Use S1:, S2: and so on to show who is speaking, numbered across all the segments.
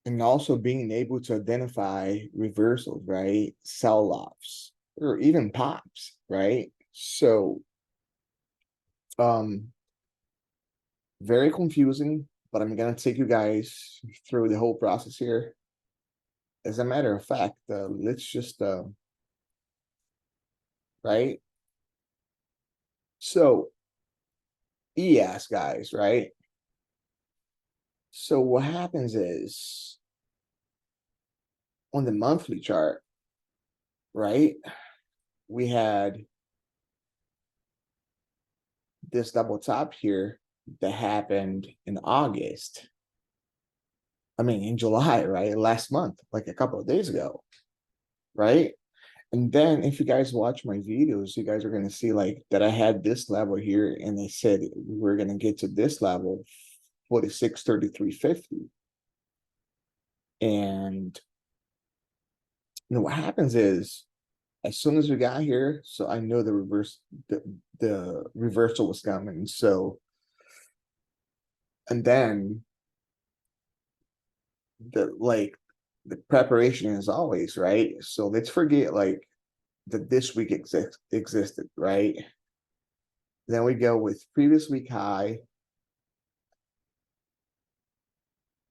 S1: And also being able to identify reversals, right? Sell-offs or even pops, right? So, um, very confusing, but I'm gonna take you guys through the whole process here. As a matter of fact, let's just, right? So, ES guys, right? So what happens is on the monthly chart, right? We had this double top here that happened in August. I mean, in July, right? Last month, like a couple of days ago, right? And then if you guys watch my videos, you guys are going to see like that I had this level here and they said we're going to get to this level, 46.3350. And what happens is as soon as we got here, so I know the reversal was coming. So, and then the preparation is always right. So let's forget like that this week existed, right? Then we go with previous week high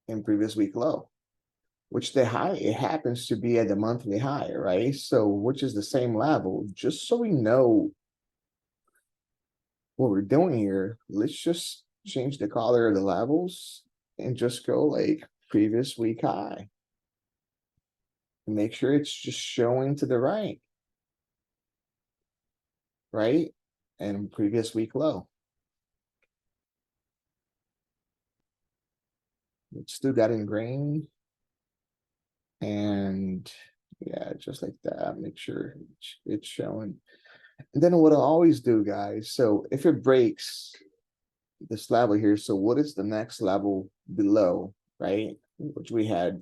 S1: and previous week low, which the high, it happens to be at the monthly high, right? So, which is the same level, just so we know what we're doing here, let's just change the color of the levels and just go like previous week high. And make sure it's just showing to the right, right? And previous week low. Let's do that in green. And yeah, just like that, make sure it's showing. And then what I always do, guys, so if it breaks this level here, so what is the next level below, right? Which we had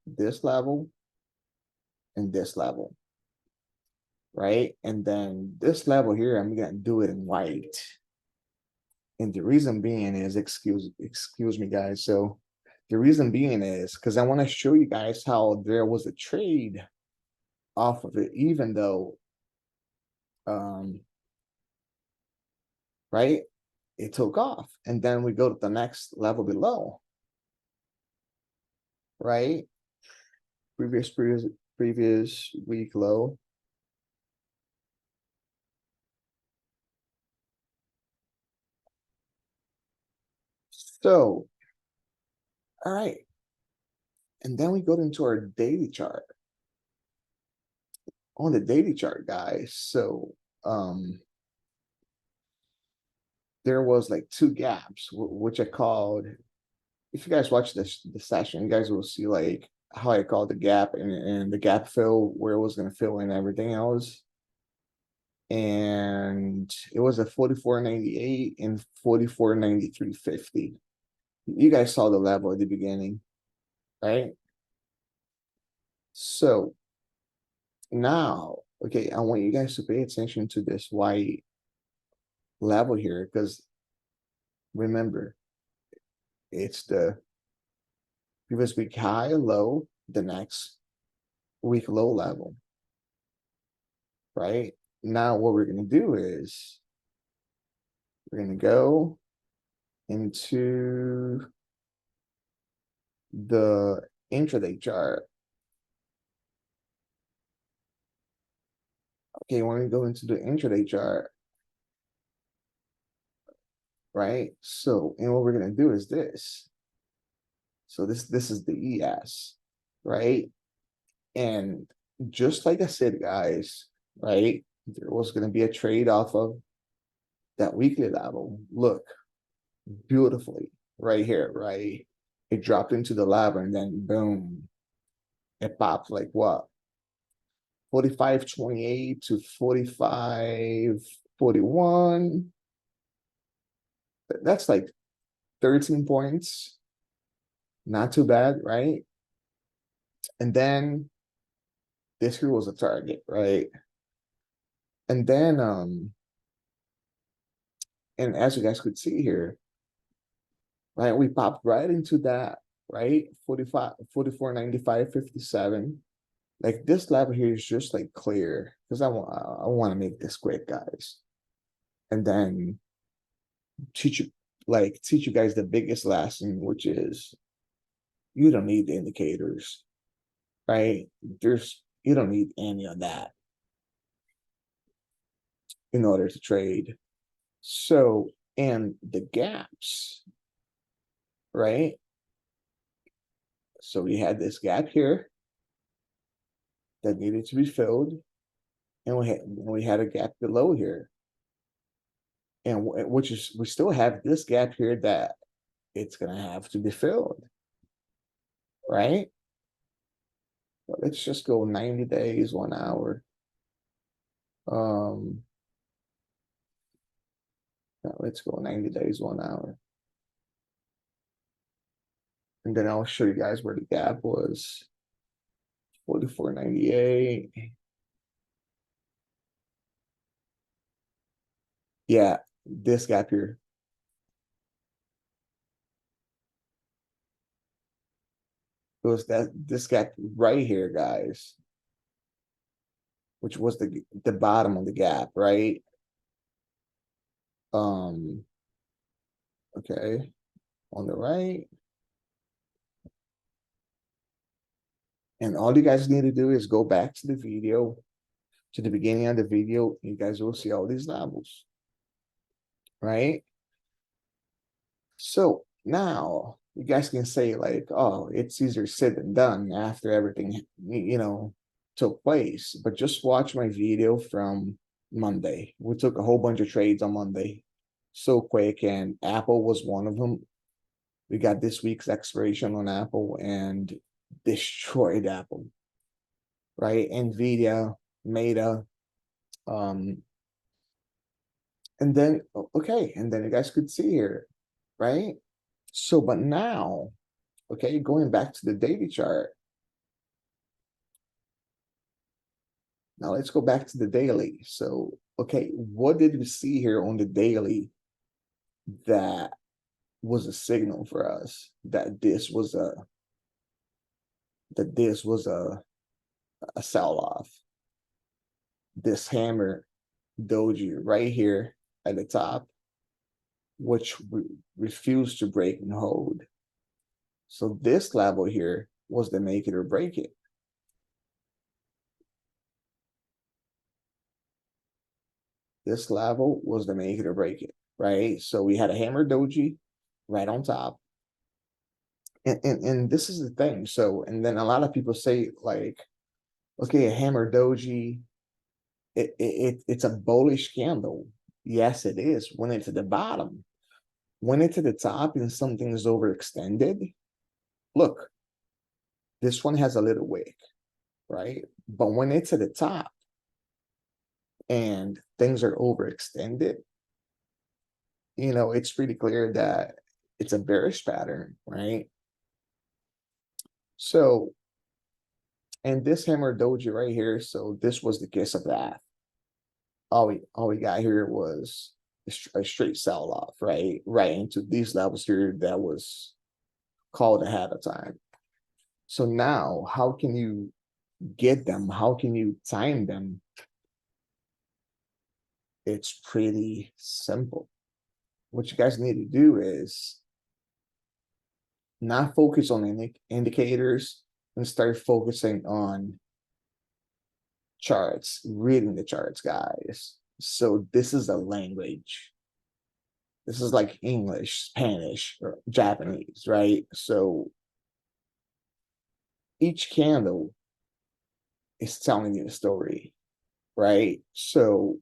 S1: this level and this level, right? And then this level here, I'm gonna do it in white. And the reason being is, excuse me, guys. So the reason being is because I want to show you guys how there was a trade off of it, even though, um, right, it took off. And then we go to the next level below, right? Previous week low. So, all right. And then we go into our daily chart. On the daily chart, guys. So, there was like two gaps, which I called. If you guys watch the session, you guys will see like how I called the gap and the gap fill where it was going to fill in everything else. And it was a 44.98 and 44.9350. You guys saw the level at the beginning, right? So now, okay, I want you guys to pay attention to this white level here because remember, it's the previous week high and low, the next week low level, right? Now, what we're going to do is we're going to go into the intraday chart. Okay, when we go into the intraday chart, right? So, and what we're going to do is this. So this is the ES, right? And just like I said, guys, right? There was going to be a trade off of that weekly level. Look, beautifully right here, right? It dropped into the lava and then boom, it popped like what? 45.28 to 45.41. That's like 13 points. Not too bad, right? And then this here was a target, right? And then, and as you guys could see here, right, we popped right into that, right? 45, 44.95, 57. Like this level here is just like clear because I want to make this quick, guys. And then teach you teach you guys the biggest lesson, which is you don't need the indicators, right? You don't need any of that in order to trade. So, and the gaps, right? So we had this gap here that needed to be filled, and we had a gap below here, and which is we still have this gap here that it's gonna have to be filled, right? But let's just go 90 days, 1 hour. Let's go 90 days, 1 hour. And then I'll show you guys where the gap was. 44.98. Yeah, this gap here. It was this gap right here, guys, which was the bottom of the gap, right? Okay, on the right. And all you guys need to do is go back to the video, to the beginning of the video. You guys will see all these levels, right? So now you guys can say like, oh, it's easier said than done after everything, took place. But just watch my video from Monday. We took a whole bunch of trades on Monday so quick, and Apple was one of them. We got this week's expiration on Apple and destroyed Apple, right? Nvidia, Meta, and then okay, and then you guys could see here, right? So, but now, okay, going back to the daily chart. Now let's go back to the daily. So, okay, what did we see here on the daily that was a signal for us that this was a sell-off? This hammer doji right here at the top, which refused to break and hold. So this level here was the make it or break it. This level was the make it or break it, right? So we had a hammer doji right on top. And this is the thing. So, and then a lot of people say like, okay, a hammer doji, it's a bullish candle. Yes, it is when it's at the bottom. When it's at the top and something is overextended, look, this one has a little wick, right? But when it's at the top and things are overextended, it's pretty clear that it's a bearish pattern, right? So, and this hammer doji right here, so this was the kiss of that. All we got here was a straight sell-off, right? Right into these levels here that was called ahead of time. So now, how can you get them? How can you time them? It's pretty simple. What you guys need to do is not focus on indicators and start focusing on charts, reading the charts, guys. So this is a language. This is like English, Spanish, or Japanese, right? So each candle is telling you a story, right? So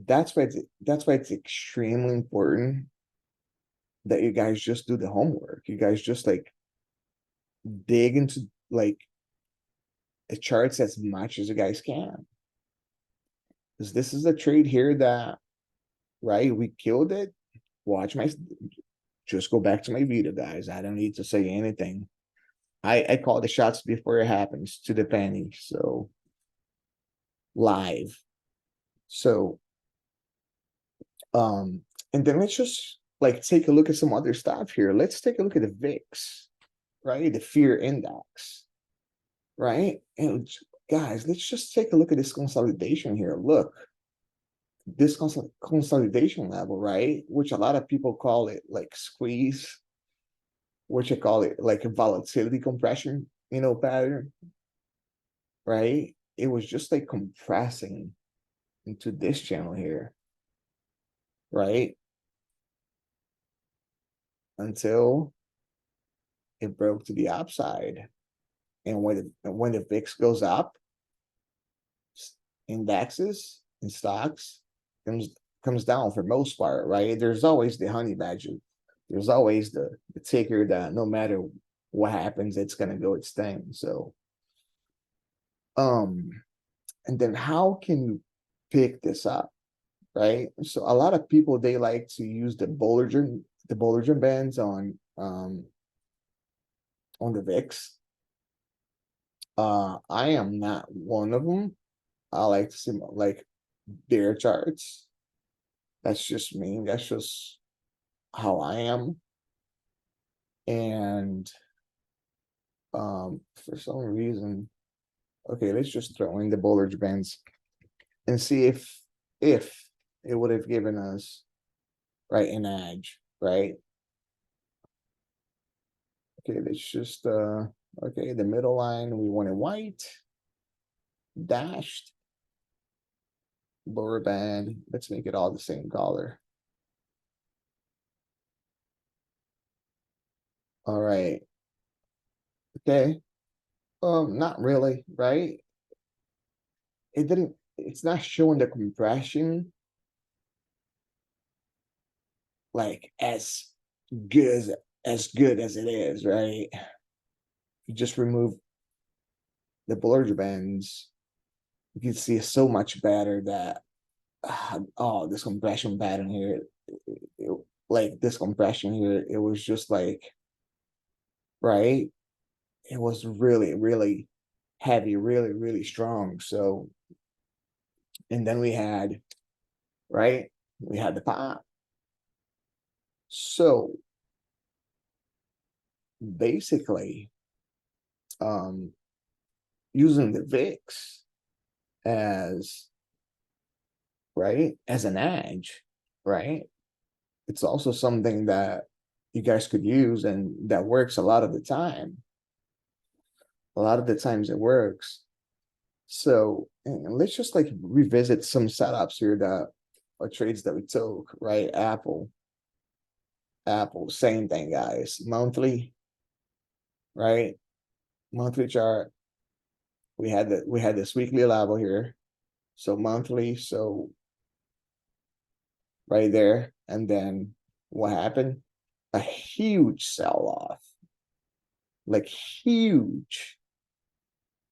S1: that's why it's extremely important that you guys just do the homework. You guys just like dig into like the charts as much as you guys can. Because this is a trade here that, right, we killed it. Just go back to my video, guys. I don't need to say anything. I call the shots before it happens to the penny. So live. So, and then let's just like take a look at some other stuff here. Let's take a look at the VIX, right? The fear index, right? And guys, let's just take a look at this consolidation here. Look, this consolidation level, right? Which a lot of people call it like squeeze, which I call it like a volatility compression, pattern, right? It was just like compressing into this channel here, right? Until it broke to the upside. And when the VIX goes up, indexes and stocks comes down for most part, right? There's always the honey badger. There's always the ticker that no matter what happens, it's gonna go its thing. So and then how can you pick this up, right? So a lot of people, they like to use the Bollinger Bands on the VIX. I am not one of them. I like to see like bear charts. That's just me. That's just how I am. And for some reason, okay, let's just throw in the Bollinger Bands and see if it would have given us right an edge, right? Okay, let's just okay, the middle line we want it white, dashed, lower band. Let's make it all the same color. All right. Okay. Not really, right? It's not showing the compression like good as as good as it is, right? You just remove the Bollinger Bands, you can see it's so much better that oh, this compression pattern here, like this compression here, it was just like, right? It was really, really heavy, really, really strong. So, and then right? We had the pop. So basically, um, using the VIX as, right, as an edge, right? It's also something that you guys could use and that works a lot of the time. A lot of the times it works. So let's just like revisit some setups here that are trades that we took, right? Apple, same thing, guys. Monthly, right? Monthly chart. We had this weekly level here. So monthly, so right there. And then what happened? A huge sell-off. Like huge.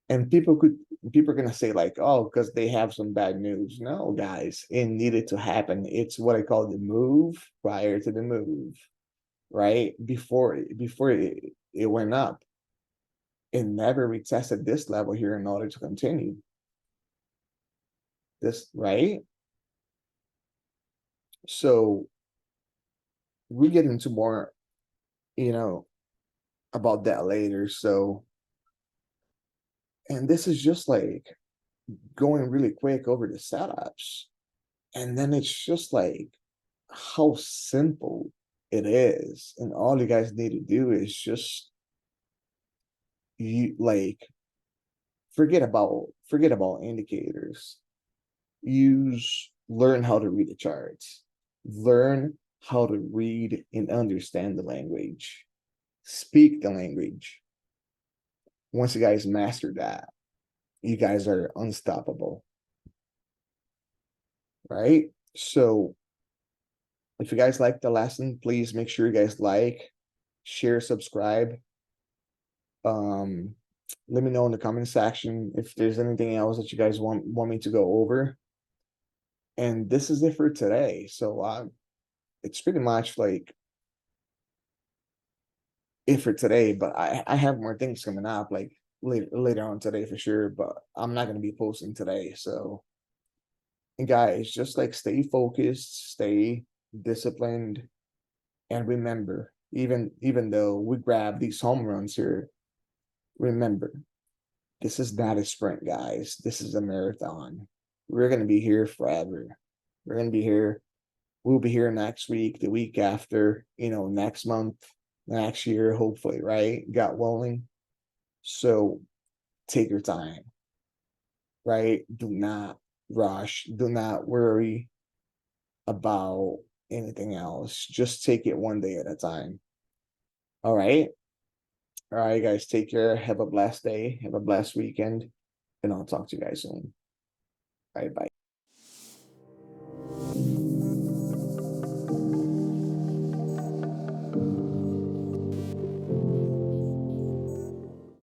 S1: And people are gonna say like, oh, because they have some bad news. No, guys, it needed to happen. It's what I call the move prior to the move, right? Before it went up, it never retested this level here in order to continue. This, right? So we get into more, you know, about that later. So, and this is just like going really quick over the setups. And then it's just like how simple it is. And all you guys need to do is just you like forget about indicators. Learn how to read the charts. Learn how to read and understand the language. Speak the language. Once you guys master that, you guys are unstoppable. Right? So if you guys like the lesson, please make sure you guys like, share, subscribe. Let me know in the comment section if there's anything else that you guys want me to go over. And this is it for today. So it's pretty much like it for today, but I have more things coming up like later on today for sure, but I'm not gonna be posting today. So And guys, just like stay focused, stay disciplined, and remember, even though we grab these home runs here, remember, this is not a sprint, guys. This is a marathon. We're gonna be here forever. We're gonna be here. We'll be here next week, the week after, next month, next year, hopefully, right? Got willing. So take your time, right? Do not rush. Do not worry about anything else. Just take it one day at a time. All right. All right, guys. Take care. Have a blessed day. Have a blessed weekend. And I'll talk to you guys soon. Bye bye.